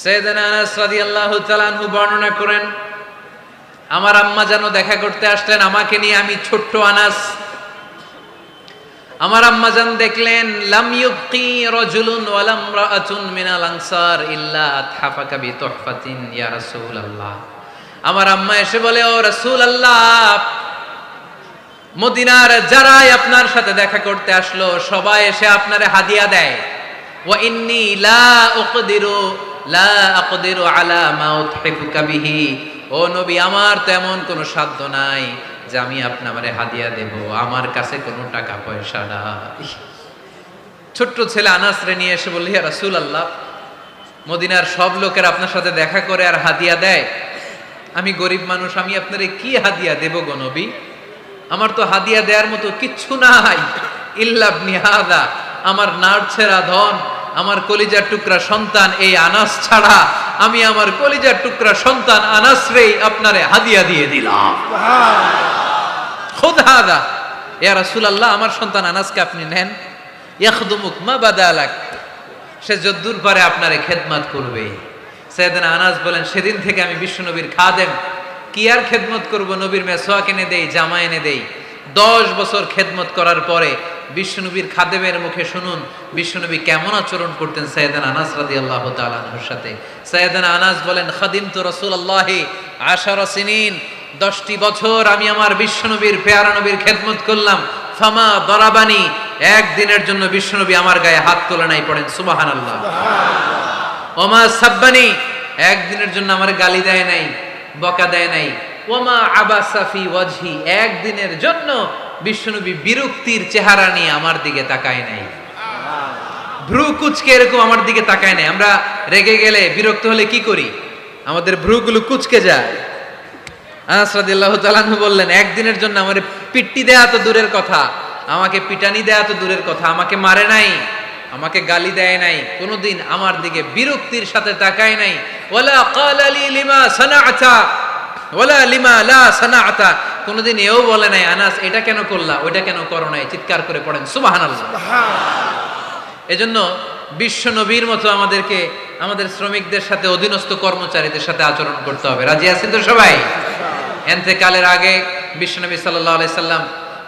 সাইয়েদনা আনাস রাদিয়াল্লাহু তাআলা আনহু বর্ণনা করেন, আমার আম্মা যেন দেখা করতে আসলেন আমাকে নিয়ে, আমি ছোট্ট আনাস। আমার আম্মা জান দেখলেন, লাম ইউবকি রাজুলুন ওয়ালা ইমরাআতুন মিনাল আনসার ইল্লা আতহাফাকা বিতুহফাতিন ইয়া রাসূলুল্লাহ। আমার আম্মা এসে বলে, ও রাসূলুল্লাহ, মদিনার যারাই আপনার সাথে দেখা করতে আসলো সবাই এসে আপনারে হাদিয়া দেয়। ওয়া ইন্নী লা আকদিরু আলা মা উতহিফুকা বিহি। ও নবী, আমার তেমন কোনো সাধ্য নাই যে আমি আপনারে হাদিয়া দেব, আমার কাছে কোনো টাকা পয়সা নাই। ছোট্ট ছেলে আনাস রে নিয়ে এসে বলল, ইয়া রাসূলুল্লাহ, মদিনার সব লোকের আপনার সাথে দেখা করে আর হাদিয়া দেয়, আমি গরিব মানুষ, আমি আপনারে কি হাদিয়া দেব গো নবী? আমার তো হাদিয়া দেওয়ার মতো কিচ্ছু নাই। ইল্লা ইবনি হাদা, আমার নাড়ছেরা ধন, আমার কলিজার টুকরা সন্তান এই আনাস ছাড়া আমি আমার কলিজার টুকরা সন্তান আনাস রে আপনারে হাদিয়া দিয়ে দিলাম। খুদ হাদা ইয়া রাসূলুল্লাহ, আমার সন্তান আনাসকে আপনি নেন। ইয়াখদুমুক মা বাদালাক, সে যদ্দূর পারে আপনারে খেদমত করবে। সাইয়েদনা আনাস বলেন, সেদিন থেকে আমি বিশ্বনবীর খাদেম। কি আর খেদমত করব, নবীর মেসওয়াক এনে দেই, জামা এনে দেই। 10 বছর খেদমত করার পরে বিশ্বনবীর খাদেমের মুখে শুনুন বিশ্বনবী কেমন আচরণ করতেন সাইয়েদনা আনাস রাদিয়াল্লাহু তাআলা আনহুর সাথে। সাইয়েদনা আনাস বলেন, খাদিমতু রাসূলুল্লাহি 10 সিনিন, 10টি বছর আমি আমার বিশ্বনবীর পেয়ারা নবীর খেদমত করলাম। ফামা দরাবানি, একদিনের জন্য বিশ্বনবী আমার গায়ে হাত তোলে নাই। পড়েন সুবহানাল্লাহ। ওমা সাব্বানি, একদিনের জন্য আমার গালি দেয় নাই, বকা দেয় নাই। ওমা আবাসা ফি ওয়াজহি, একদিনের জন্য বিশ্বনবী বিরক্তির চেহারা নিয়ে আমার দিকে তাকায় নাই, ভ্রু কুচকে এরকম আমার দিকে তাকায় নাই। আমরা রেগে গেলে, বিরক্ত হলে কি করি? আমাদের ভ্রুগুলো কুচকে যায়। আনাস রাদিয়াল্লাহু তাআলা আনহু বললেন, একদিনের জন্য আমার পিট্টি দেয়া তো দূরের কথা, আমাকে পিটানি দেয়া তো দূরের কথা, আমাকে মারে নাই, আমাকে গালি দেয় নাই, কোনোদিন আমার দিকে বিরক্তির সাথে তাকায় নাই। ওয়ালা ক্বালা লি লিমা সানাআতা ওয়ালা লিমা লা সানাআতা, কোনোদিন এও বলে নাই, আনাস এটা কেন করলা, ওইটা কেন করো নাই। চিৎকার করে পড়েন সুবহানাল্লাহ। এজন্য বিশ্ব নবীর মতো আমাদেরকে আমাদের শ্রমিকদের সাথে, অধীনস্থ কর্মচারীদের সাথে আচরণ করতে হবে। রাজি আছেন তো সবাই? এতেকালের আগে বিশ্বনবী সাল্লাল্লাহু আলাইহি সাল্লাম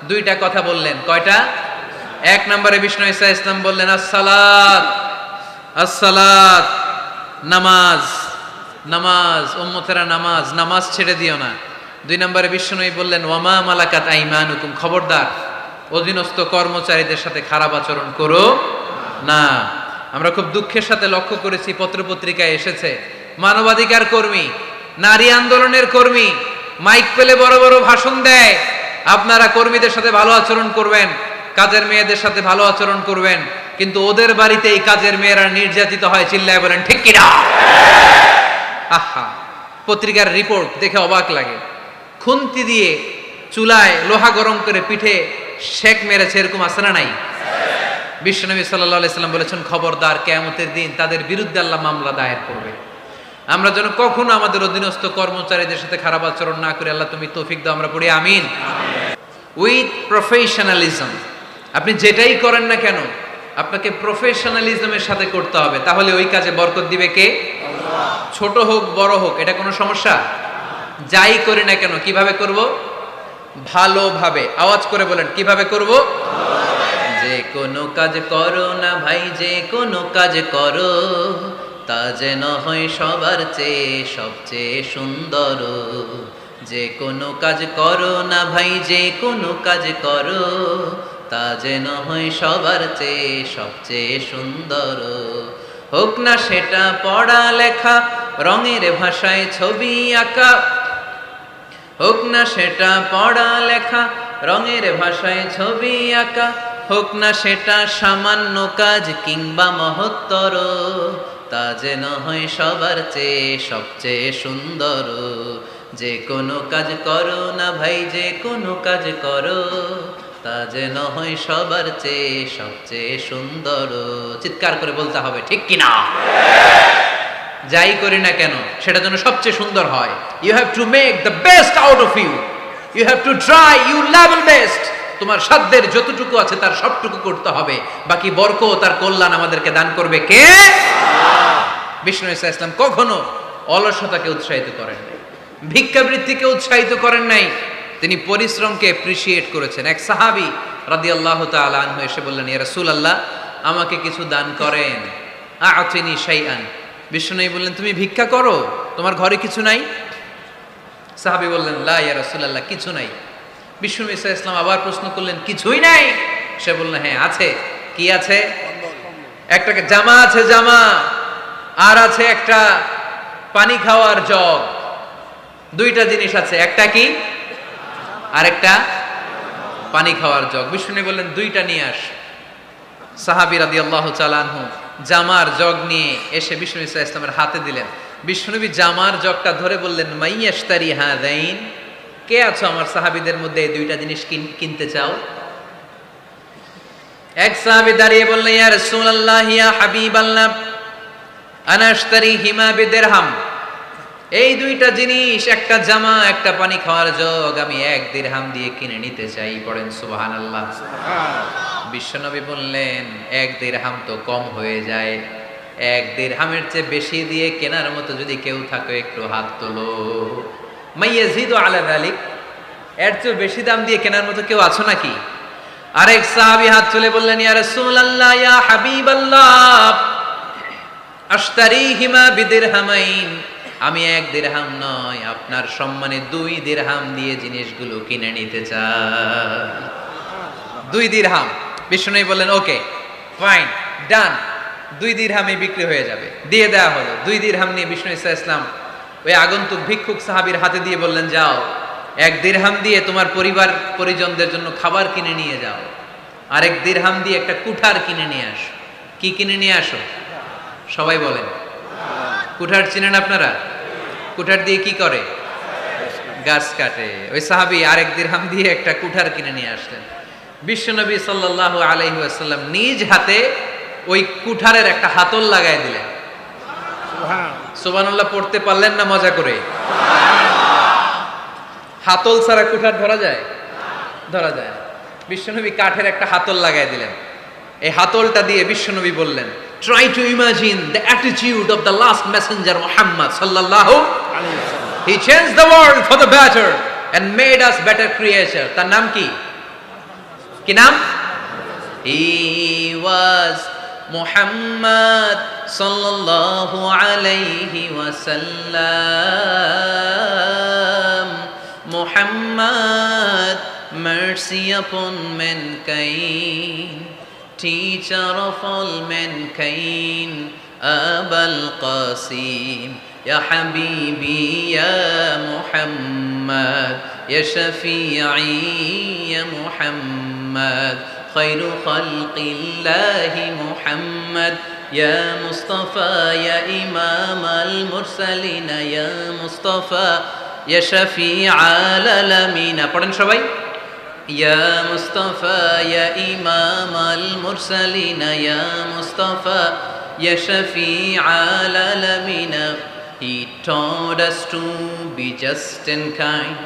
2টা কথা বললেন। কয়টা? 1 নম্বরে বিষ্ণু ঈসা ইসলাম বললেন, আসসালাত আসসালাত, নামাজ নামাজ, উম্মতেরা নামাজ, নামাজ ছেড়ে দিও না। 2 নম্বরে বিষ্ণুই বললেন, ওয়ামা মালাকাত আইমানুকুম, খবরদার অধীনস্থ কর্মচারীদের সাথে খারাপ আচরণ করো না। আমরা খুব দুঃখের সাথে লক্ষ্য করেছি, পত্রপত্রিকায় এসেছে, মানবাধিকার কর্মী, নারী আন্দোলনের কর্মী মাইক পেলে বড় বড় ভাষণ দেয়, আপনারা কর্মীদের সাথে ভালো আচরণ করবেন, কাজের মেয়েদের সাথে ভালো আচরণ করবেন, কিন্তু ওদের বাড়িতে এই কাজের মেয়েরা নির্যাতিত হয়। চিল্লায় বলেন ঠিক কিনা? আহা, পত্রিকার রিপোর্ট দেখে অবাক লাগে। খুন্তি দিয়ে চুলায় লোহা গরম করে পিঠে শেক মেরেছে, এরকম আছে না নাই? বিশ্বনবী সাল্লাল্লাহু আলাইহি সাল্লাম বলেছেন, খবরদার কিয়ামতের দিন তাদের বিরুদ্ধে আল্লাহ মামলা দায়ের করবে। আমরা যেন কখনো আমাদের অধীনস্থ কর্মচারীদের সাথে খারাপ আচরণ না করি। আল্লাহ তুমি তৌফিক দাও, আমরা পড়ি আমিন। উইথ প্রফেশনালিজম, আপনি যেটাই করেন না কেন আপনাকে প্রফেশনালিজমের সাথে করতে হবে, তাহলে ওই কাজে বরকত দিবে কে? আল্লাহ। ছোট হোক বড় হোক, এটা কোনো সমস্যা? যাই করি না কেন কিভাবে করব? ভালোভাবে। আওয়াজ করে বলেন, কিভাবে করব? যে কোনো কাজ করো না ভাই, যে কোনো কাজ করো, তা যেন হয় সবার চেয়ে সবচেয়ে সুন্দর। যে কোনো কাজ করো না ভাই, যে কোনো কাজ করো, তা যেন হয় সবার চেয়ে সবচেয়ে সুন্দর। হোক না সেটা পড়া লেখা, রঙের ভাষায় ছবি আঁকা, হোক না সেটা পড়া লেখা, রঙের ভাষায় ছবি আঁকা, হোক না সেটা সামান্য কাজ কিংবা মহত্তর, তা যেন হয় সবার চেয়ে সবচেয়ে সুন্দর। যে কোনো কাজ করো না ভাই, যে কোনো কাজ করো, তা যেন হয় সবার চেয়ে সবচেয়ে সুন্দর। চিৎকার করে বলতে হবে ঠিক কিনা? যাই করি না কেন সেটা যেন সবচেয়ে সুন্দর হয়। You have to make the best out of you, you have to try your level best. তোমার সাধ্যের যতটুকু আছে তার সবটুকু করতে হবে, বাকি বরকত তার কল্যাণ আমাদেরকে দান করবে কে? বিষ্ণু ঈসা ইসলাম কখনো অলসতাকে উৎসাহিত করেন নাই, ভিক্ষাবৃত্তিকে উৎসাহিত করেন নাই, তিনি পরিশ্রমকে অ্যাপ্রিসিয়েট করেছেন। এক সাহাবী রাদিয়াল্লাহু তাআলা আনহু এসে বললেন, ইয়া রাসূলুল্লাহ, আমাকে কিছু দান করেন, আ'তিনি শাইআন। বিষ্ণু বললেন, তুমি ভিক্ষা করো, তোমার ঘরে কিছু নাই? সাহাবী বললেন, লা ইয়া রাসূলুল্লাহ, কিছু নাই। বিষ্ণু ঈসা ইসলাম আবার প্রশ্ন করলেন, কিছুই নাই? সে বলল, হ্যাঁ আছে। কি আছে? একটা জামা আছে, জামা, আর আছে একটা পানি খাওয়ার জগ। দুইটা জিনিস আছে, একটা কি আর একটা পানি খাওয়ার জগ। বিষ্ণু বললেন, দুইটা নিয়ে আস। সাহাবী রাদিয়াল্লাহু তাআলা আনহু জামার জগ নিয়ে এসে বিষ্ণু ঈসা ইসলামের হাতে দিলেন। বিষ্ণুনবী জামার জগটা ধরে বললেন, মাইয়াশতারি হাযাইন, কে আছো আমার সাহাবীদের মধ্যে এই দুইটা জিনিস কিনতে চাও? এক সাহাবী দাঁড়িয়ে বললেন, ইয়া রাসূলুল্লাহ, ইয়া হাবিবাল্লাহ, আনা আশতারিহিমা বিদিরহাম। এই দুইটা জিনিস, একটা জামা, একটা পানি খাওয়ার জগ, আমি 1 দিরহাম দিয়ে কিনে নিতে চাই। পড়েন সুবহানাল্লাহ। বিশ্বনবী বললেন, 1 দিরহাম তো কম হয়ে যায়, 1 দিরহামের চেয়ে বেশি দিয়ে কেনার মতো যদি কেউ থাকে একটু হাত তোলো। মাইয়াজিদু আলা যালিক, এর চেয়ে বেশি দাম দিয়ে কেনার মতো কেউ আছো নাকি? আরেক সাহাবী হাত তুলে বললেন, ইয়া রাসূলুল্লাহ, ইয়া হাবিবাল্লাহ, আশতারিহিমা বিদিরহামাইন, আমি 1 দিরহাম নয়, আপনার সম্মানে 2 দিরহাম দিয়ে জিনিসগুলো কিনে নিতে চাই। 2 দিরহাম। বিষ্ণু বললেন, ওকে ফাইন, ডান, 2 দিরহামে বিক্রি হয়ে যাবে। দিয়ে দেওয়া হলো। 2 দিরহাম নিয়ে বিষ্ণু ঈসা ইসলাম ওই আগন্তুক ভিক্ষুক সাহাবীর হাতে দিয়ে বললেন, যাও, 1 দিরহাম দিয়ে তোমার পরিবার পরিজনদের জন্য খাবার কিনে নিয়ে যাও, আর 1 দিরহাম দিয়ে একটা কুঠার কিনে নিয়ে আসো। কি কিনে নিয়ে আসো? সবাই বলেন। কুঠার চিনেন আপনারা? কুঠার দিয়ে কি করে? গাছ কাটে। ওই সাহাবী আর 1 দিরহাম দিয়ে একটা কুঠার কিনে নিয়ে আসলেন। বিশ্বনবী সাল্লাল্লাহু আলাইহি ওয়াসাল্লাম নিজ হাতে ওই কুঠারের একটা হাতল লাগায় দিলেন। সুবহানাল্লাহ পড়তে পারলেন না মজা করে? হাতল ছাড়া কুঠার ধরা যায়? ধরা যায় না। বিশ্বনবী কাঠের একটা হাতল লাগায় দিলেন। এই হাতলটা দিয়ে বিশ্বনবী বললেন, try to imagine the attitude of the last messenger Muhammad sallallahu alaihi wasallam. He changed the world for the better and made us better creature. তার নাম কি? কি নাম? He was Muhammad sallallahu alaihi wasallam. Muhammad, mercy upon mankind, teacher of all mankind, Abul Qasim, Ya Habibi, Ya Muhammad, Ya Shafi'i, Ya Muhammad, Khairu Khalqillahi Muhammad, Ya Mustafa, Ya Imam al-Mursalin, Ya Mustafa, Ya Shafi'i al-Alamin. পড়েন সবাই। يا مصطفى يا إمام المرسلين يا مصطفى يا شفيع العالمين. He taught us to be just and kind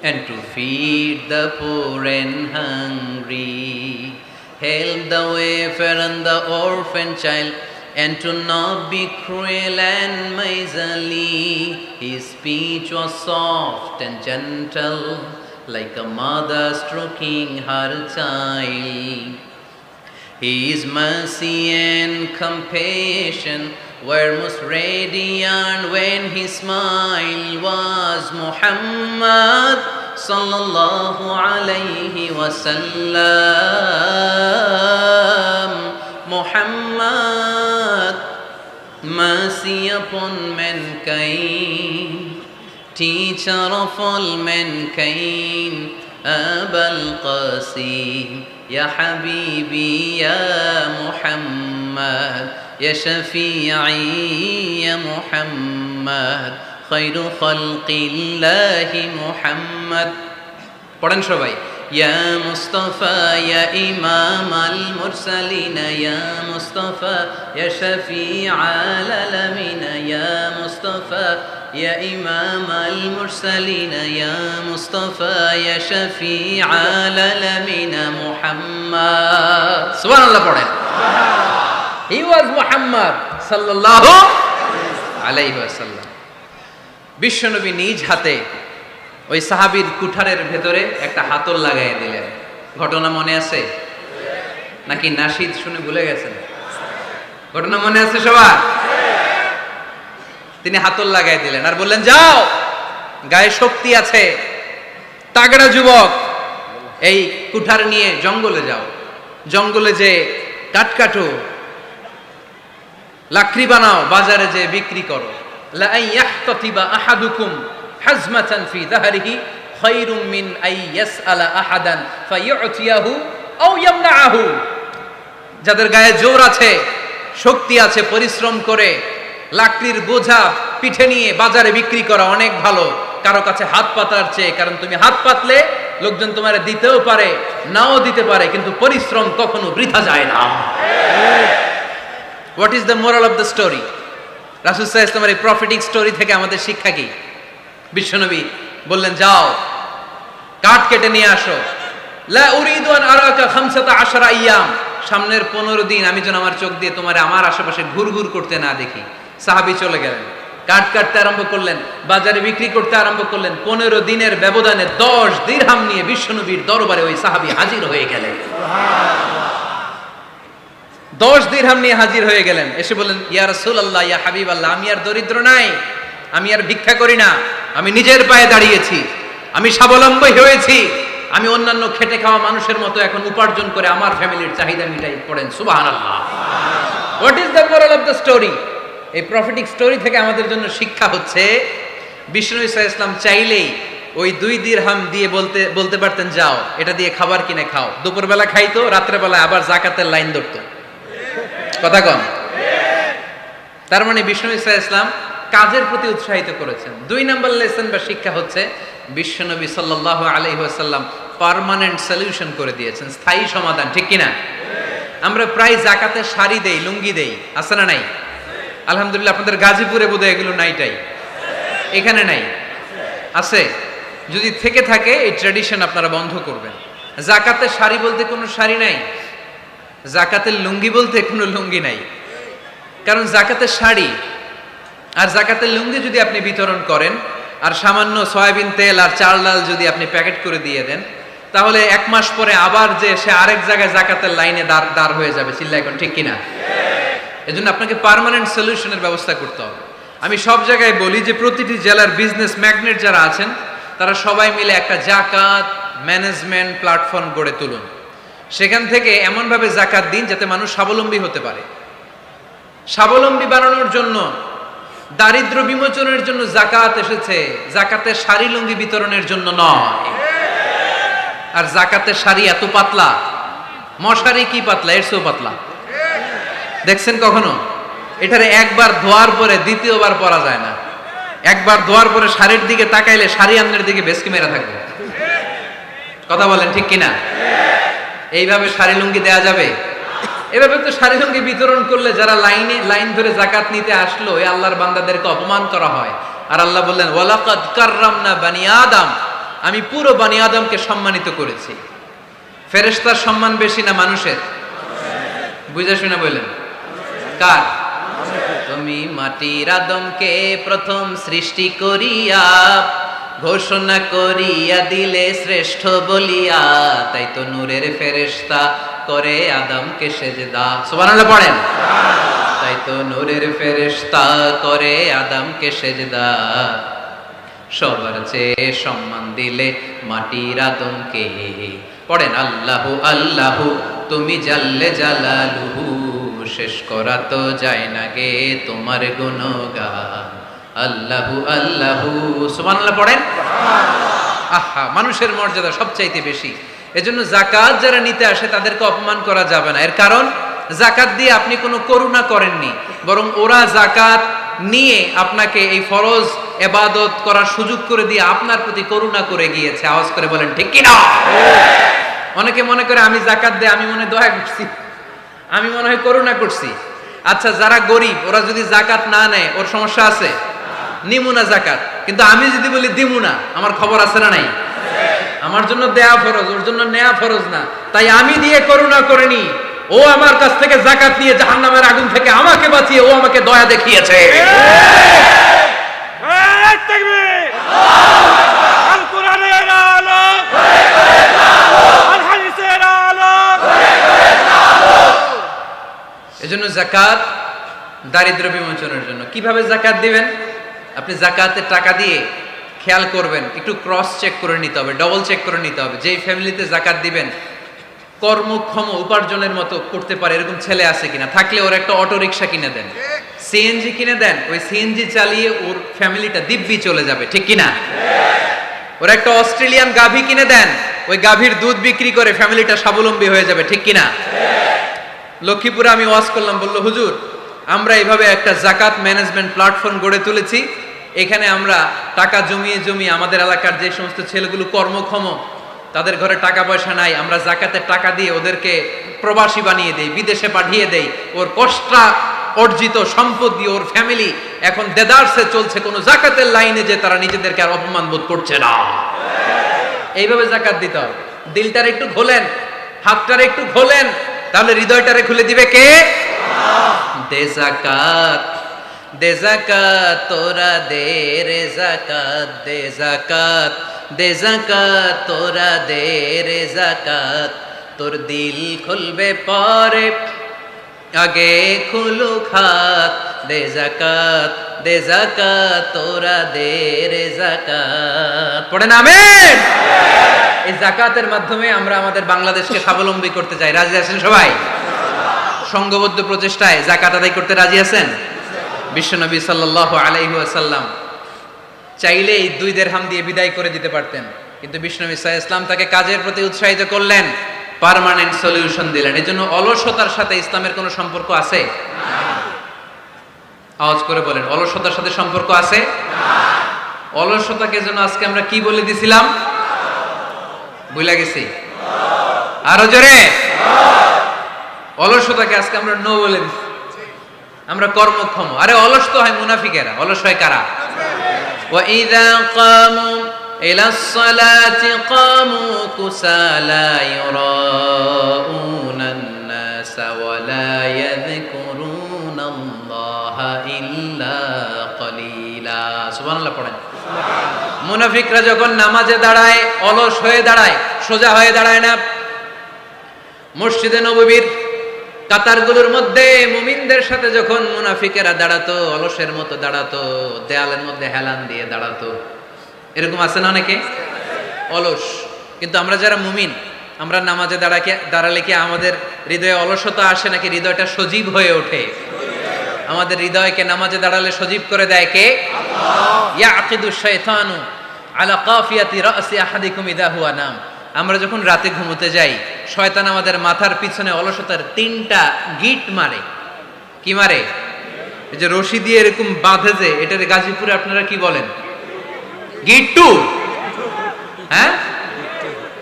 and to feed the poor and hungry, help the wafer and the orphan child, and to not be cruel and miserly. His speech was soft and gentle, like a mother stroking her child. His mercy and compassion were most radiant when his smile was. Muhammad sallallahu alayhi wasallam. Muhammad, mercy upon mankind, teacher of all mankind, Abul Qasim, Ya Habibi, Ya Muhammad, Ya Shafi'i, Ya Muhammad, Khairu Khalqillahi Muhammad. পড়েন সবাই। Ya Mustafa, Ya Imam al-Mursalin, Ya Mustafa, Ya Shafi'i al-Alamin, Ya Mustafa, Ya Imam al-Mursalin, Ya Mustafa, Ya Shafi'i al-Alamin, Muhammad. Subhanallah পড়েন। He was Muhammad সাল্লাল্লাহু আলাইহি ওয়াসাল্লাম। বিশ্বনবী নিজ হাতে ওই সাহাবীর কুঠারের ভেতরে একটা হাতল লাগাই দিলেন। ঘটনা মনে আছে নাকি নাশিদ শুনে ভুলে গেছেন? ঘটনা মনে আছে সবার? তিনি হাতল লাগাই দিলেন আর বললেন, যাও, গায়ে শক্তি আছে, তাগড়া যুবক, এই কুঠার নিয়ে জঙ্গলে যাও, জঙ্গলে যে কাঠ কাটো, লাকড়ি বানাও, বাজারে যে বিক্রি করো। লা ইয়াহতাতিবা আহাদুকুম হাজমাতান ফি যাহরিহি খায়রুম মিন আই ইয়াসআলা আহাদান ফায়ু'তিয়াহু আও ইয়ামনাহু। যাদের গায়ে জোর আছে, শক্তি আছে, পরিশ্রম করে লাকড়ির বোঝা পিঠে নিয়ে বাজারে বিক্রি করা অনেক ভালো কারো কাছে হাত পাতার চেয়ে। কারণ তুমি হাত পাতলে লোকজন তোমারে দিতেও পারে, নাও দিতে পারে, কিন্তু পরিশ্রম কখনো বৃথা যায় না। What is the moral of the story? রাসূল সাল্লাল্লাহু আলাইহি ওয়াসাল্লামের এই প্রফেটিক স্টোরি থেকে আমাদের শিক্ষা কি? বিশ্বনবী বললেন, যাও, কাঠ কেটে নিয়ে আসো। লা উরিদু আন আরাকা 15 আইয়াম, সামনের 15 দিন আমি যেন আমার চোখ দিয়ে তোমার আমার আশেপাশে ঘুরঘুর করতে না দেখি। সাহাবী চলে গেলেন, কাঠ কাটতে আরম্ভ করলেন, বাজারে বিক্রি করতে আরম্ভ করলেন। 15 দিনের ব্যবধানে 10 দিরহাম নিয়ে বিশ্বনবীর দরবারে ওই সাহাবী হাজির হয়ে গেলেন। 10 দিরহাম নিয়ে হাজির হয়ে গেলেন। এসে বললেন, ইয়া রাসূলুল্লাহ, ইয়া হাবিবাল্লাহ, আমি আর দরিদ্র নাই, আমি আর ভিক্ষা করি না, আমি নিজের পায়ে দাঁড়িয়েছি, আমি স্বাবলম্বী হয়েছি, আমি অন্যান্য খেটে খাওয়া মানুষের মতো এখন উপার্জন করে আমার ফ্যামিলির চাহিদা মিটাই। পড়েন সুবহানাল্লাহ। What is the moral of the story? এই প্রফেটিক স্টোরি থেকে আমাদের জন্য শিক্ষা হচ্ছে, বিষ্ণু ঈসা ইসলাম চাইলেই ওই 2 দিরহাম দিয়ে বলতে পারতেন, যাও, এটা দিয়ে খাবার কিনে খাও। দুপুরবেলা খাইতো, রাত্রেবেলা আবার জাকাতের লাইন ধরতো। কথা কন? তার মানে বিষ্ণু ঈসা ইসলাম কাজের প্রতি উৎসাহিত করেছেন। 2 নম্বর লেসন বা শিক্ষা হচ্ছে, বিশ্বনবী সাল্লাল্লাহু আলাইহি ওয়াসাল্লাম পার্মানেন্ট সলিউশন করে দিয়েছেন, স্থায়ী সমাধান। ঠিক কিনা? আমরা প্রায় জাকাতের শাড়ি দেই, লুঙ্গি দেই, আছে না নাই? আলহামদুলিল্লাহ, আপনাদের গাজীপুরে বোধহয় এগুলো নাইটাই, এখানে নাই, আছে? যদি থেকে থাকে এই ট্র্যাডিশন আপনারা বন্ধ করবেন। জাকাতের শাড়ি বলতে কোনো শাড়ি নাই, জাকাতের লুঙ্গি বলতে কোনো লুঙ্গি নাই। কারণ জাকাতের শাড়ি আর জাকাতের লুঙ্গি যদি আপনি বিতরণ করেন, আর সামান্য সয়াবিন তেল আর চাল ডাল যদি আপনি প্যাকেট করে দিয়ে দেন, তাহলে 1 মাস পরে আবার যে সে আরেক জায়গায় জাকাতের লাইনে দাঁড় হয়ে যাবে। চিল্লা এখন, ঠিক কিনা? এজন্য আপনাকে পার্মানেন্ট সলিউশনের ব্যবস্থা করতে হবে। আমি সব জায়গায় বলি যে প্রতিটি জেলার বিজনেস ম্যাগনেট যারা আছেন, তারা সবাই মিলে একটা জাকাত ম্যানেজমেন্ট প্ল্যাটফর্ম গড়ে তুলুন। সেখান থেকে এমনভাবে জাকাত দিন যাতে মানুষ স্বাবলম্বী হতে পারে। স্বাবলম্বী বানানোর জন্য, দারিদ্র বিমোচনের জন্য জাকাত এসেছে, জাকাতের শাড়ি লুঙ্গি বিতরণের জন্য নয়। আর জাকাতের শাড়ি এত পাতলা, মশারি কি পাতলা, এর চেয়েও পাতলা। দেখছেন কখনো? এটারে একবার ধোয়ার পরে দ্বিতীয়বার পরা যায় না। একবার ধোয়ার পরে শাড়ির দিকে তাকাইলে শাড়ি আপনার দিকে বেশকি মেরা থাকবে। কথা বলেন, ঠিক কিনা? এইভাবে শাড়ি লুঙ্গি দেয়া যাবে? এভাবে তো শাড়ি লুঙ্গি বিতরণ করলে যারা লাইন ধরে জাকাত নিতে আসলো, এই আল্লাহর বান্দাদেরকে অপমান করা হয়। আর আল্লাহ বললেন, ওয়ালাকাদ কাররামনা বানি আদম, আমি পুরো বানি আদমকে সম্মানিত করেছি। ফেরেশতার সম্মান বেশি না মানুষের? বুঝা শুনে বললেন, কার? তুমি মাটির আদমকে প্রথম সৃষ্টি করিয়া ঘোষণা করিয়া দিলে শ্রেষ্ঠ বলিয়া, তাই তো নূরের ফেরেশতা করে আদমকে সেজদা। সুবহানাল্লাহ পড়েন। তাই তো নূরের ফেরেশতা করে আদমকে সেজদা, সবার চেয়ে সম্মান দিলে মাটির আদমকে। পড়েন, আল্লাহু আল্লাহু তুমি জাল্লে জালালুহু, শেষ করা তো যায় না গে তোমার গুণগান। আল্লাহু আল্লাহু, সুবহানাল্লাহ পড়েন। আহা, মানুষের মর্যাদা সবচাইতে বেশি। এজন্য জাকাত যারা নিতে আসে তাদেরকে অপমান করা যাবে না। এর কারণ, জাকাত দিয়ে আপনি কোনো করুণা করেননি, বরং ওরা জাকাত নিয়ে আপনাকে এই ফরজ ইবাদত করার সুযোগ করে দিয়ে আপনার প্রতি করুণা করে গিয়েছে। আওয়াজ করে বলেন, ঠিক কি না? অনেকে মনে করে আমি জাকাত দেই, আমি মনে দয়া করছি, আমি মনে হয় করুণা করছি। আচ্ছা, যারা গরিব ওরা যদি জাকাত না নেয়, ওর সমস্যা আছে? নিমু না জাকাত। কিন্তু আমি যদি বলি দিমু না, আমার খবর আছে না নাই? আমার জন্য দেয়া ফরজ, ওর জন্য নেয়া ফরজ না। তাই আমি দিয়ে করুণা করিনি, ও আমার কাছ থেকে যাকাত নিয়ে জাহান্নামের আগুন থেকে আমাকে বাঁচিয়ে ও আমাকে দয়া দেখিয়েছে। তাকবীর, আল কোরআনের আলো, আল হাদিসের আলো। এজন্য যাকাত দারিদ্র বিমোচনের জন্য। কিভাবে যাকাত দিবেন? আপনি যাকাতের টাকা দিয়ে খেয়াল করবেন, একটু ক্রস চেক করে নিতে হবে, ডবল চেক করে নিতে হবে। যেই ফ্যামিলিতে যাকাত দিবেন কর্মক্ষম উপার্জনের মতো করতে পারে এরকম ছেলে আছে কিনা, থাকলে ওর একটা অটো রিকশা কিনে দেন, সিএনজি কিনে দেন, ওই সিএনজি চালিয়ে ওর ফ্যামিলিটা দিব্যি চলে যাবে, ঠিক কিনা? ওর একটা অস্ট্রেলিয়ান গাভী কিনে দেন, ওই গাভীর দুধ বিক্রি করে ফ্যামিলিটা স্বাবলম্বী হয়ে যাবে, ঠিক কিনা? লক্ষ্মীপুরে আমি ওয়াজ করলাম, বললো হুজুর আমরা এইভাবে একটা যাকাত ম্যানেজমেন্ট প্ল্যাটফর্ম গড়ে তুলেছি, এখানে আমরা টাকা জমিয়ে জমিয়ে আমাদের এলাকার যে সমস্ত ছেলেগুলো কর্মক্ষম, তাদের ঘরে টাকা পয়সা নাই, আমরা যাকাতের টাকা দিয়ে ওদেরকে প্রবাসী বানিয়ে দেই, বিদেশে পাঠিয়ে দেই, ওর কষ্ট অর্জিত সম্পদ দিয়ে ওর ফ্যামিলি এখন দেদারসে চলছে, কোনো যাকাতের লাইনে যে তারা নিজেদেরকে আর অপমান বোধ করছে না। এইভাবে যাকাত দিতে হবে। দিলটার একটু খোলেন, হাতটার একটু খোলেন, তাহলে হৃদয়টারে খুলে দিবে কে? দে যাকাত, দে যাকাত তোরা দে রে যাকাত, দে যাকাত, দে যাকাত তোরা দে রে যাকাত, তোর দিল খুলবে পরে আগে খুলু খাত, দে যাকাত, দে যাকাত তোরা দে রে যাকাত। পড়েন আমিন। এই যাকাতের মাধ্যমে আমরা আমাদের বাংলাদেশকে স্বাবলম্বী করতে চাই। রাজি আছেন সবাই? সংঘবদ্ধ প্রচেষ্টায় যাকাত আদায় করতে রাজি আছেন? বিশ্বনবী সাল্লাল্লাহু আলাইহি ওয়াসাল্লাম চাইলে এই 2 দিরহাম দিয়ে বিদায় করে দিতে পারতেন, কিন্তু বিশ্বনবী সাল্লাল্লাহু আলাইহি ওয়াসাল্লাম তাকে কাজের প্রতি উৎসাহিত করলেন, পার্মানেন্ট সলিউশন দিলেন। এজন্য অলসতার সাথে ইসলামের কোনো সম্পর্ক আছে? আওয়াজ করে বলেন, অলসতার সাথে সম্পর্ক আছে? অলসতাকে যেন আজকে আমরা কি বলে দিছিলাম? ভুলে গেছি? আরো জোরে। অলসতাকে আজকে আমরা নো বলে দিছি, আমরা কর্মক্ষম। আরে অলস তো হয় মুনাফিকেরা, অলস হয় কারা? وَإِذَا قَامُوا إِلَى الصَّلَاةِ قَامُوا كُسَالَى يُرَاءُونَ النَّاسَ وَلَا يَذْكُرُونَ اللَّهَ إِلَّا قَلِيلًا। সুবহানাল্লাহ পড়েন। মুনাফিকরা যখন নামাজে দাঁড়ায় অলস হয়ে দাঁড়ায়, সোজা হয়ে দাঁড়ায় না। মসজিদে নববীর কাতারগুলোর মধ্যে মুমিনদের সাথে যখন মুনাফিকেরা দাঁড়াতো, অলসের মতো দাঁড়াতো, দেয়ালের মধ্যে হেলান দিয়ে দাঁড়াতো। এরকম আছে না অনেকে অলস? কিন্তু আমরা যারা মুমিন, আমরা নামাজে দাঁড়ালে কি আমাদের হৃদয়ে অলসতা আসে নাকি হৃদয়টা সজীব হয়ে ওঠে? আমাদের হৃদয়কে নামাজে দাঁড়ালে সজীব করে দেয় কে? আল্লাহ। ইয়াকিদু শাইতানু আলা কাফিয়াতি রাসি আহাদিকুম ইদা হুয়া নাম। আমরা যখন রাতে ঘুমোতে যাই, শয়তান আমাদের মাথার পিছনে অলসতার 3টা গিট মারে। কি মারে? এই যে রশি দিয়ে এরকম বাঁধে, যে এটার গাজীপুরে আপনারা কি বলেন? গিট্টু। হ্যাঁ,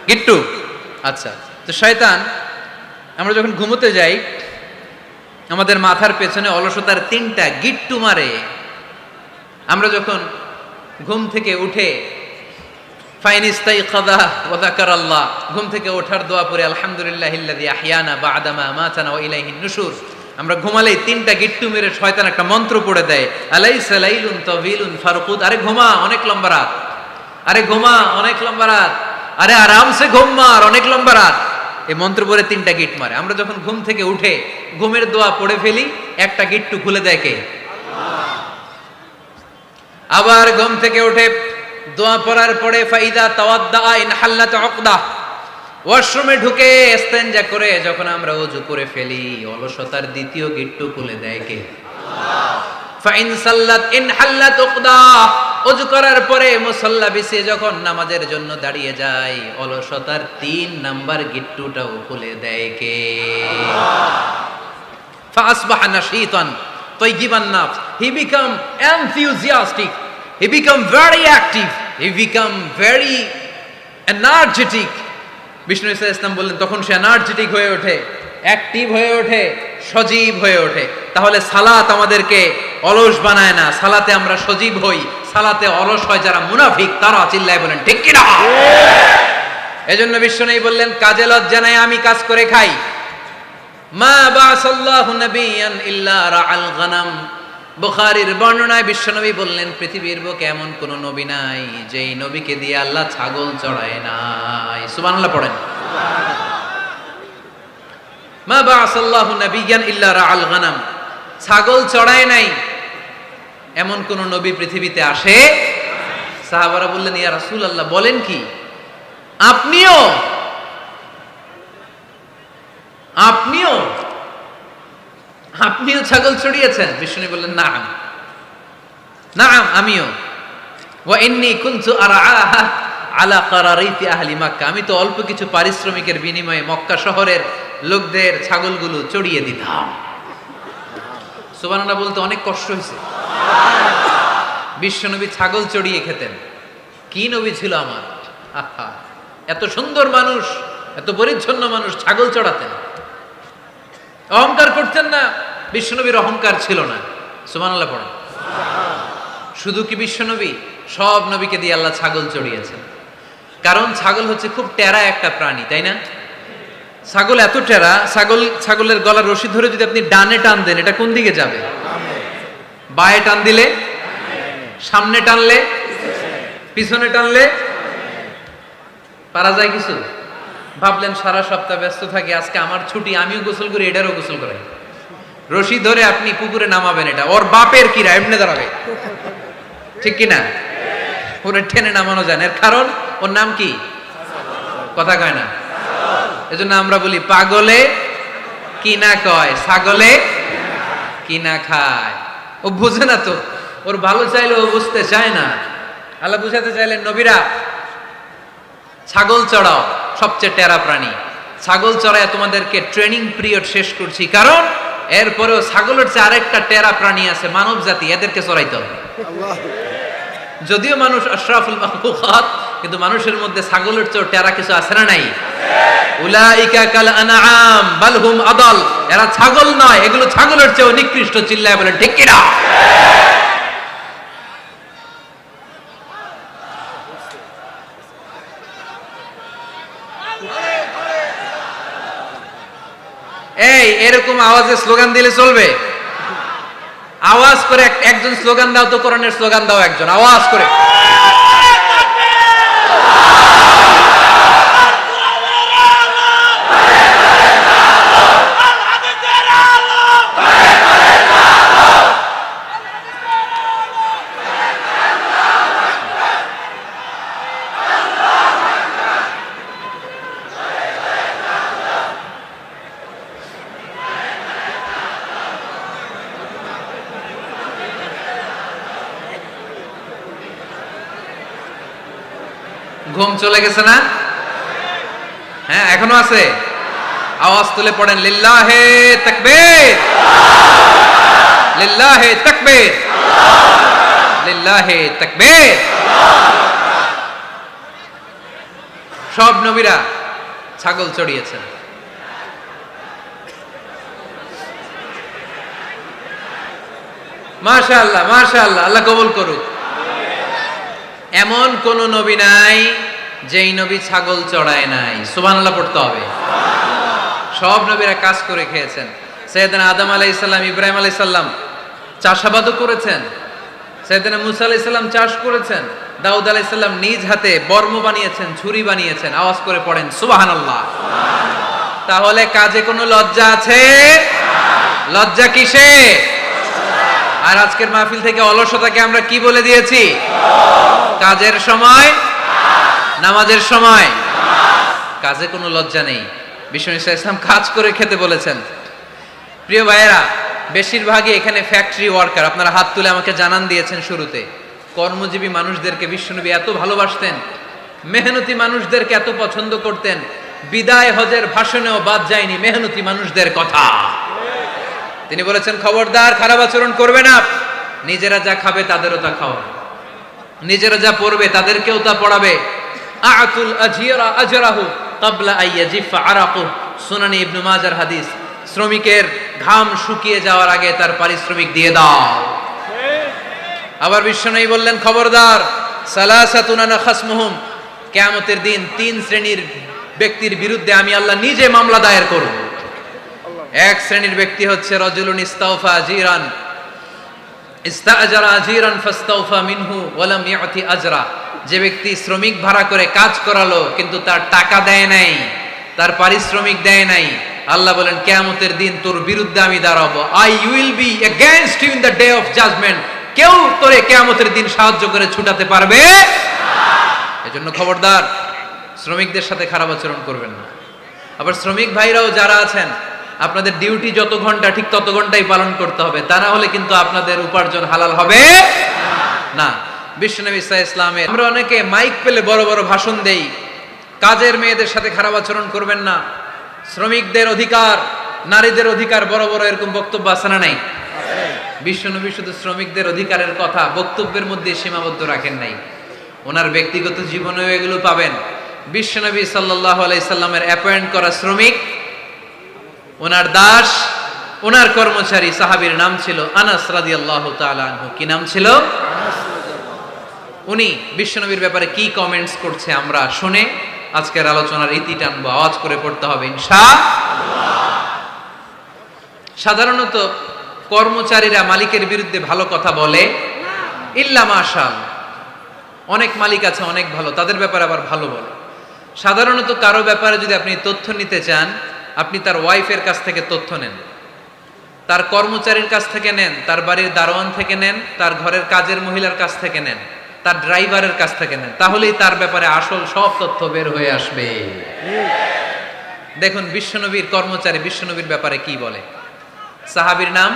গিট্টু। আচ্ছা, তো শয়তান আমরা যখন ঘুমোতে যাই আমাদের মাথার পেছনে অলসতার 3টা গিট্টু মারে। আমরা যখন ঘুম থেকে উঠে ঘুম থেকে ওঠার দোয়া পড়ে আলহামদুলিল্লাহিল্লাযী আহইয়ানা বা'দা মা আমাতানা ওয়া ইলাইহিন নুশুর, আমরা ঘুমালেই 3টা গিট্টু মেরে শয়তান একটা মন্ত্র পড়ে দেয়, আলাইসা লাইলুন তাওয়িলুন ফারকুদ। আরে ঘুমা, অনেক লম্বা রাত। আরে ঘুমা, অনেক লম্বা রাত। আরে আরামসে ঘুম মার, অনেক লম্বা রাত। এই মন্ত্র পড়ে 3টা গিট মারে। আমরা যখন ঘুম থেকে উঠে ঘুমের দোয়া পড়ে ফেলি, একটা গিট্টু খুলে দেয় কে? আবার ঘুম থেকে উঠে দোয়া পড়ার পরে ফাইদা তাওয়াদ্দা ইন হাল্লাত উকদা, ওয়াশরুমে ঢুকে ইস্তেনজা করে যখন আমরা ওযু করে ফেলি, অলসতার 2য় গিট্টু খুলে দেয় কে? আল্লাহ। ফাইন সাল্লাত ইন হাল্লাত উকদা, ওযু করার পরে মুসাল্লা বিছিয়ে যখন নামাজের জন্য দাঁড়িয়ে যায়, অলসতার 3 নাম্বার গিট্টুটাও খুলে দেয় কে? আল্লাহ। ফাসবাহা নাশীতান তাইয়িবান নাফস, he become enthusiastic, he become very active, he become very energetic. Bishnu Islam বললেন তখন সে এনার্জেটিক হয়ে ওঠে, অ্যাক্টিভ হয়ে ওঠে, সজীব হয়ে ওঠে। তাহলে সালাত আমাদেরকে অলস বানায় না, সালাতে আমরা সজীব হই। সালাতে অলস হয় যারা মুনাফিক, তারা চিল্লায় বলেন ঠিক কি না? এজন্য বিষ্ণু বললেন কাজে লজ্জা নাই, আমি কাজ করে খাই। মা বাসাল্লাহু নাবিয়ান ইল্লা রাআল গানাম। বুখারীর বর্ণনায় বিশ্বনবী বললেন, পৃথিবীর বুকে এমন কোন নবী নাই যেই নবীকে দিয়ে আল্লাহ ছাগল চড়ায় নাই। সুবহানাল্লাহ পড়েন। মা বাসাল্লাহু নাবিয়ান ইল্লা রাআল গানাম, ছাগল চড়ায় নাই এমন কোন নবী পৃথিবীতে আসে। সাহাবারা বললেন, ইয়া রাসূলুল্লাহ, বলেন কি, আপনিও আপনিও আপনিও ছাগল চড়িয়েছেন? বিষ্ণু বললেন, নাম নাম, আমিও। ওয়া ইন্নী কুনতু আরআহা আলা কারারিতি আহলি মক্কা, আমি তো অল্প কিছু পারিশ্রমিকের বিনিময়ে মক্কা শহরের লোকদের ছাগলগুলো চড়িয়ে দিতাম। সুবহানাল্লাহ বলতে অনেক কষ্ট হয়েছে। বিশ্বনবী ছাগল চড়িয়ে খেতেন। কি নবী ছিল আমার! আহা, এত সুন্দর মানুষ, এত পরিচ্ছন্ন মানুষ, ছাগল চড়াতেন। অহংকার করতেন না, বিশ্বনবীর অহংকার ছিল না। সুবহানাল্লাহ পড়েন। শুধু কি বিশ্বনবী, সব নবীকে দিয়ে আল্লাহ ছাগল চড়িয়েছেন। কারণ ছাগল হচ্ছে খুব টেরা একটা প্রাণী, তাই না? ছাগল এত টেরা, ছাগলের গলার রশি ধরে যদি আপনি ডানে টান দেন, এটা কোন দিকে যাবে? বায়ে টান দিলে, সামনে টানলে, পিছনে টানলে পারা যায় কিছু? ভাবলেন সারা সপ্তাহ ব্যস্ত থাকি, আজকে আমার ছুটি, আমিও গোসল করি, এটারও গোসল করাই। রশি ধরে আপনি পুকুরে নামাবেন, এটা ওর বাপের কিরা এমনি দাঁড়াবে, ঠিক কিনা? ওরে টেনে নামানো যায় না। এর কারণ ওর নাম কি? কথা কয় না। এজন্য আমরা বলি, পাগলে কি না কয়, ছাগলে কি না খায়। ও বুঝে না তো, ওর ভালো চাইলে ও বুঝতে চায় না। আল্লাহ বুঝাতে চাইলেন, নবীরা ছাগল চড়াও, সবচেয়ে টেরা প্রাণী। ছাগল চড়ায় তোমাদেরকে ট্রেনিং পিরিয়ড শেষ করছি, কারণ এরপরেও ছাগলের চেয়ে আরেকটা টেরা প্রাণী আছে, মানব জাতি, এদেরকে চড়াইতে হবে। যদিও মানুষ আশরাফুল মাখলুকাত, কিন্তু মানুষের মধ্যে ছাগলের চেয়ে টেরা কিছু আছে না নাই? উলাইকা কাল আনআম বাল হুম আদাল, এরা ছাগল নয়, এগুলো ছাগলের চেয়েও নিকৃষ্ট। চিল্লায় বলেন ঠিক কিনা? এই এরকম আওয়াজে স্লোগান দিলে চলবে? আওয়াজ করে একজন স্লোগান দাও তো, কোরআনের স্লোগান দাও একজন, আওয়াজ করে। ঘুম চলে গেছে না? হ্যাঁ, এখনো আছে। আওয়াজ তুলে পড়েন, লিল্লাহে তাকবীর, লিল্লাহে তাকবীর, লিল্লাহে তাকবীর। সব নবীরা ছাগল চড়িয়েছেন। মাশাআল্লাহ, মাশাআল্লাহ, আল্লাহ কবুল করুক। এমন কোন নবী নাই যেই নবী ছাগল চড়ায় নাই। সুবহানাল্লাহ পড়তে হবে। সব নবীরা কাজ করে খেয়েছেন। সাইয়েদনা আদম আলাইহিস সালাম, ইব্রাহিম আলাইহিস সালাম চাষাবাদও করেছেন। সাইয়েদনা মুসা আলাইহিস সালাম চাষ করেছেন। দাউদ আলাইহিস সালাম নিজ হাতে বর্ম বানিয়েছেন, ছুরি বানিয়েছেন। আওয়াজ করে পড়েন সুবহানাল্লাহ। তাহলে কাজে কোনো লজ্জা আছে? লজ্জা কিসে? আর আজকের মাহফিল থেকে অলসতাকে আমরা কি বলে দিয়েছি? কাজের সময়, নামাজের সময় কাজে কোনো লজ্জা নেই। বিশ্বনবী সাল্লাল্লাহু আলাইহি ওয়াসাল্লাম কাজ করে খেতে বলেছেন। প্রিয় ভাইয়েরা, বেশিরভাগই এখানে ফ্যাক্টরি ওয়ার্কার। আপনারা হাত তুলে আমাকে জানান দিয়েছেন শুরুতে। কর্মজীবী মানুষদেরকে বিশ্বনবী এত ভালোবাসতেন, মেহনতি মানুষদেরকে এত পছন্দ করতেন। বিদায় হজের ভাষণেও বাদ যায়নি মেহনতি মানুষদের কথা। তিনি বলেছেন, খবরদার খারাপ আচরণ করবে না। নিজেরা যা খাবে তাদেরও তা খাওয়াবে, নিজেরা যা পড়বে তাদেরকেও তা পড়াবে। আতুল আজিরা আজরাহু ক্বাবলা আইয়াজিফা আরাকু, সুনানি ইবনে মাজার হাদিস। শ্রমিকের ঘাম শুকিয়ে যাওয়ার আগে তার পারিশ্রমিক দিয়ে দাও। আবার বিশ্বনবী বললেন, খবরদার, সালাসাতুন আনা খাসমুহুম, কিয়ামতের দিন তিন শ্রেণীর ব্যক্তির বিরুদ্ধে আমি আল্লাহ নিজে মামলা দায়ের করব। এক শ্রেণীর ব্যক্তি হচ্ছে রাজুলুন ইস্তাওফা আজিরান ইস্তাআজারা আজিরান ফাস্তাওফা মিনহু ওয়া লাম ইয়াতি আজরা, যে ব্যক্তি শ্রমিক ভাড়া করে কাজ করালো কিন্তু তার টাকা দেয় নাই, তার পারিশ্রমিক দেয় নাই, আল্লাহ বলেন কিয়ামতের দিন তোর বিরুদ্ধে আমি দাঁড়াবো, I will be against you in the day of judgment. কেউ তোরে কিয়ামতের দিন সাহায্য করে ছুটাতে পারবে না। এজন্য খবরদার, শ্রমিকদের সাথে খারাপ আচরণ করবেন না। আবার শ্রমিক ভাইরাও যারা আছেন, আপনাদের ডিউটি যত ঘন্টা ঠিক তত ঘন্টাই পালন করতে হবে, তা না হলে কিন্তু আপনাদের উপার্জন হালাল হবে না। বিশ্বনবী সাল্লাল্লাহু আলাইহি ইসলামে আমরা অনেকে মাইক পেলে বড় বড় ভাষণ দেই, কাজের মেয়েদের সাথে খারাপ আচরণ করবেন না, শ্রমিকদের অধিকার, নারীদের অধিকার, বড় বড় এরকম বক্তব্য আছে না নাই? বিশ্বনবী শুধু শ্রমিকদের অধিকারের কথা বক্তব্যের মধ্যে সীমাবদ্ধ রাখেন নাই, ওনার ব্যক্তিগত জীবনেও এগুলো পাবেন। বিশ্বনবী সাল্লাল্লাহু আলাইহি সাল্লামের অ্যাপয়েন্ট করা শ্রমিক, ওনার দাস, ওনার কর্মচারী সাহাবীর নাম ছিল আনাস রাদিয়াল্লাহু তাআলা আনহু। কি নাম ছিল? উনি বিশ্বনবীর ব্যাপারে কি কমেন্টস করছে আমরা শুনে আজকের আলোচনার ইতি টানবো। আওয়াজ করে পড়তে হবে ইনশাআল্লাহ। সাধারণত কর্মচারীরা মালিকের বিরুদ্ধে ভালো কথা বলে ইল্লা মাশাআল্লাহ। অনেক মালিক আছে অনেক ভালো, তাদের ব্যাপারে আবার ভালো বলে। সাধারণত কারো ব্যাপারে যদি আপনি তথ্য নিতে চান, আপনি তার ওয়াইফের কাছ থেকে তথ্য নেন, তার কর্মচারীর কাছ থেকে নেন, তার বাড়ির দারোয়ান থেকে নেন, তার ঘরের কাজের মহিলার কাছ থেকে নেন, তার ড্রাইভারের কাছ থেকে নেন, তাহলেই তার ব্যাপারে আসল সব তথ্য বের হয়ে আসবে। দেখুন বিশ্বনবীর কর্মচারী বিশ্বনবীর ব্যাপারে কি বলে। সাহাবীর নাম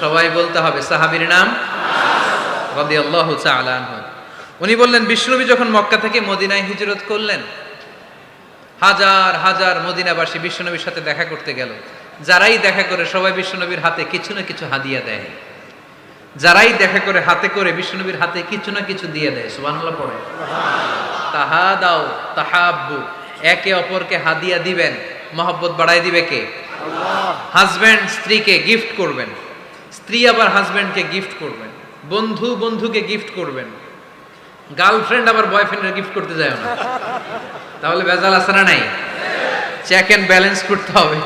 সবাই বলতে হবে, সাহাবীর নাম রাদিয়াল্লাহু তাআলা আনহু। উনি বললেন বিশ্বনবী যখন মক্কা থেকে মদিনায় হিজরত করলেন, হাজার হাজার মদিনাবাসী বিশ্বনবীর সাথে দেখা করতে গেল। যারাই দেখা করে সবাই বিশ্বনবীর হাতে কিছু না কিছু হাদিয়া দেয়, যারাই দেখা করে হাতে করে বিশ্বনবীর হাতে কিছু না কিছু দিয়ে দেয়। সুবহানাল্লাহ পড়ে। তাহাদাও তাহাব্বু, একে অপরকে হাদিয়া দিবেন, মহব্বত বাড়ায় দিবে কে? আল্লাহ। হাজবেন্ড স্ত্রীকে গিফট করবেন, স্ত্রী আবার হাজবেন্ডকে গিফট করবেন, বন্ধু বন্ধুকে গিফট করবেন, গার্লফ্রেন্ড আবার বয়ফ্রেন্ডের গিফট করতে যায় না, তাহলে ভেজাল আছে না নাই? চেক এন্ড ব্যালেন্স করতে হবে।